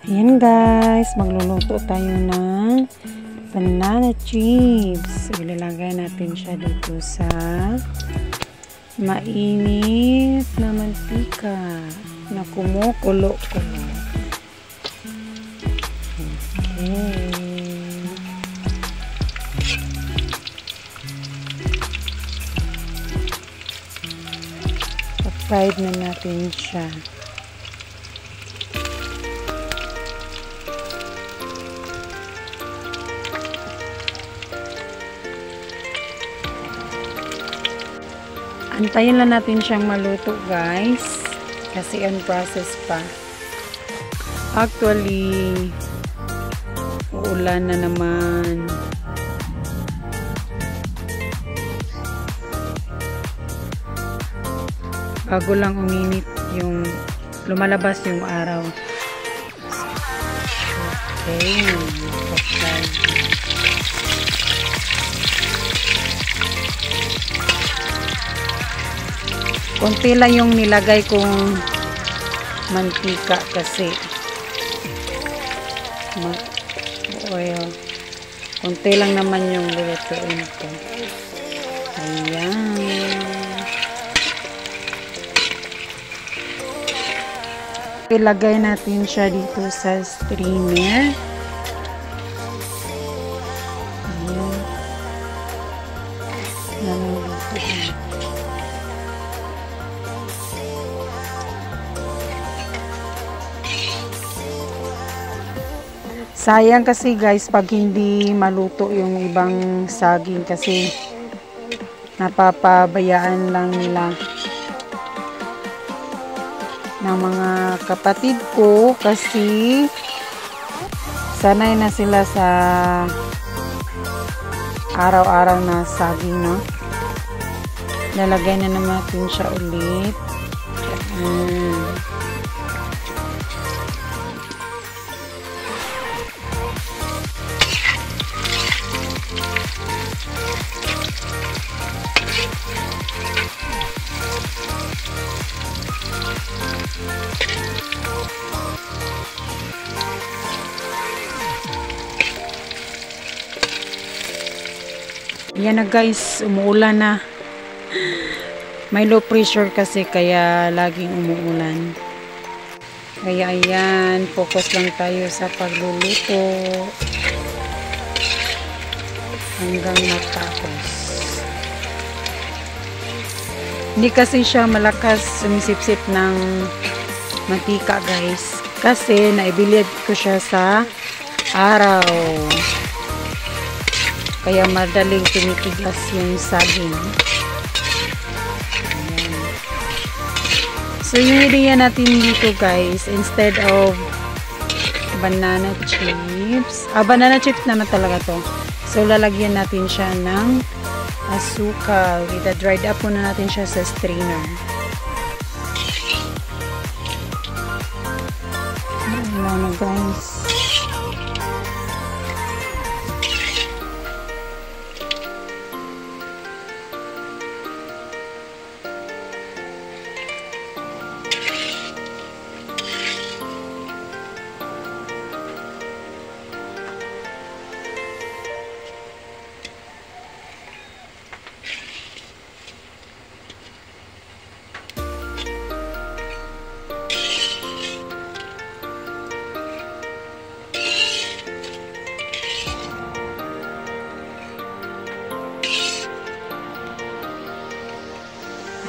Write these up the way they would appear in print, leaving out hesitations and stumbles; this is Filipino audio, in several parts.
Ayan guys, magluluto tayo ng banana chips. Ilalagay natin siya dito sa mainit na mantika na kumukulo-kulo. Okay. Pa-fried na natin siya. Antayin lang natin siyang maluto guys kasi on process pa. Actually uulan na naman. Bago lang uminit yung lumalabas yung araw. Okay. Konti lang yung nilagay kong mantika kasi oil. Konti lang naman yung lulutuin ko. Ayan. Ilagay natin siya dito sa steamer. Ayan. Namulutuin. Sayang kasi guys pag hindi maluto yung ibang saging kasi napapabayaan lang nila ng mga kapatid ko kasi sanay na sila sa araw-araw na saging, no? Lalagay na naman natin siya ulit. Yan na guys, umuulan na. May low pressure kasi kaya laging umuulan. Kaya ayan, focus lang tayo sa pagluluto hanggang matapos. Hindi kasi siya malakas sumisipsip ng mantika guys. Kasi naibilid ko siya sa araw. Kaya madaling tumitigas yung saging. Ayan. So yung idea natin dito guys, instead of banana chips, banana chips naman talaga to. So lalagyan natin siya ng asukal. Ita-dried up muna natin siya sa strainer. Ayan na guys.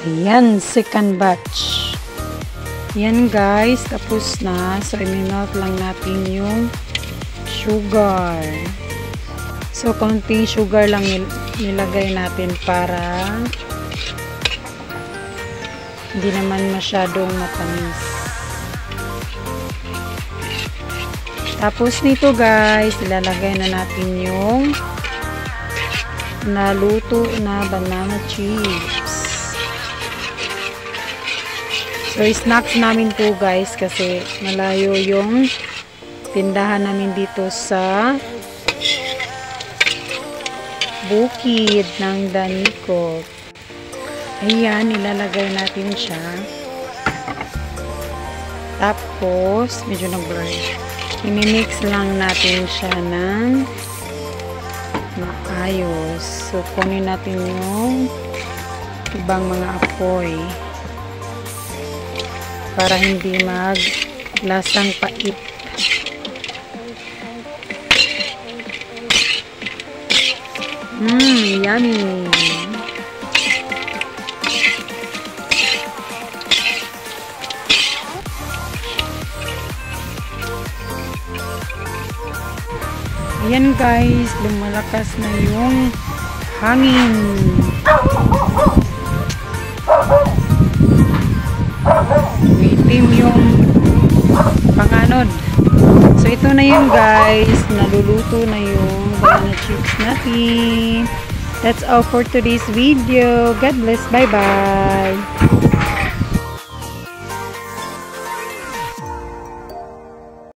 Ayan, second batch. Yan guys, tapos na. So, i-melt lang natin yung sugar. So, konting sugar lang nilagay natin para hindi naman masyadong matamis. Tapos nito guys, ilalagay na natin yung naluto na banana chips. So, snacks namin po guys kasi malayo yung tindahan namin dito sa bukid ng Danicot. Ayan, ilalagay natin siya. Tapos, medyo nag-blur. I-mix lang natin siya ng maayos. So, kunin natin yung ibang mga apoy para hindi maglasang pait. Yummy! Ayan guys, lumalakas na yung hangin. Itim yung panganod. So ito na yun guys, naluluto na yung banana chips natin. That's all for today's video. God bless. Bye bye.